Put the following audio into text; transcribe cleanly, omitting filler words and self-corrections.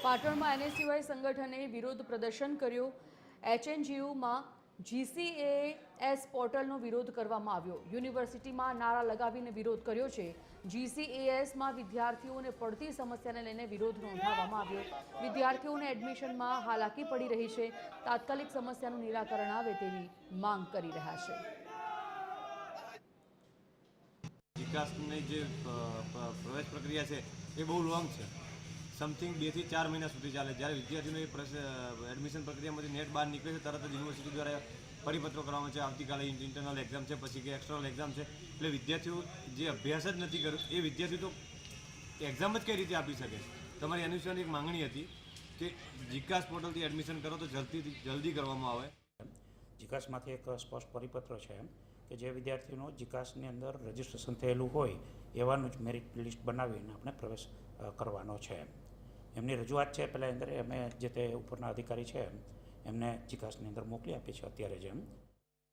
પાટણમાં એનએસયુઆઈ સંગઠને વિરોધ પ્રદર્શન કર્યું। એચએનજીયુમાં જીસીએએસ પોર્ટલનો વિરોધ કરવામાં આવ્યો। યુનિવર્સિટીમાં નારા લગાવીને વિરોધ કર્યો છે। જીસીએએસમાં વિદ્યાર્થીઓને પડતી સમસ્યાને લઈને વિરોધ નોંધાવવામાં આવ્યો। વિદ્યાર્થીઓને એડમિશનમાં હાલાકી પડી રહી છે। તાત્કાલિક સમસ્યાનું નિરાકરણ આવે તેવી માંગ કરી રહ્યા છે। વિકાસની જે પ્રવેશ પ્રક્રિયા છે એ બહુ લોંગ છે। સમથિંગ 2 થી 4 મહિના સુધી ચાલે। જ્યારે વિદ્યાર્થીઓને એડમિશન પ્રક્રિયામાંથી નેટ બહાર નીકળે છે તરત જ યુનિવર્સિટી દ્વારા પરિપત્રો કરવામાં છે। આવતીકાલે ઇન્ટરનલ એક્ઝામ છે, પછી કે એક્સટર્નલ એક્ઝામ છે, એટલે વિદ્યાર્થીઓ જે અભ્યાસ જ નથી કર્યો એ વિદ્યાર્થીઓ તો એક્ઝામ જ કઈ રીતે આપી શકે। તમારી એનએસયુની એક માંગણી હતી કે જીકાસ પોર્ટલથી એડમિશન કરો તો જલ્દી કરવામાં આવે। જીકાસમાંથી એક સ્પષ્ટ પરિપત્ર છે કે જે વિદ્યાર્થીઓનો જીકાસની અંદર રજિસ્ટ્રેશન થયેલું હોય એવાનું જ મેરિટ લિસ્ટ બનાવીને આપણે પ્રવેશ કરવાનો છે। એમની રજૂઆત છે પહેલાં અંદર અમે જે તે ઉપરના અધિકારી છે એમને જીકાસની અંદર મોકલી આપી છે અત્યારે જેમ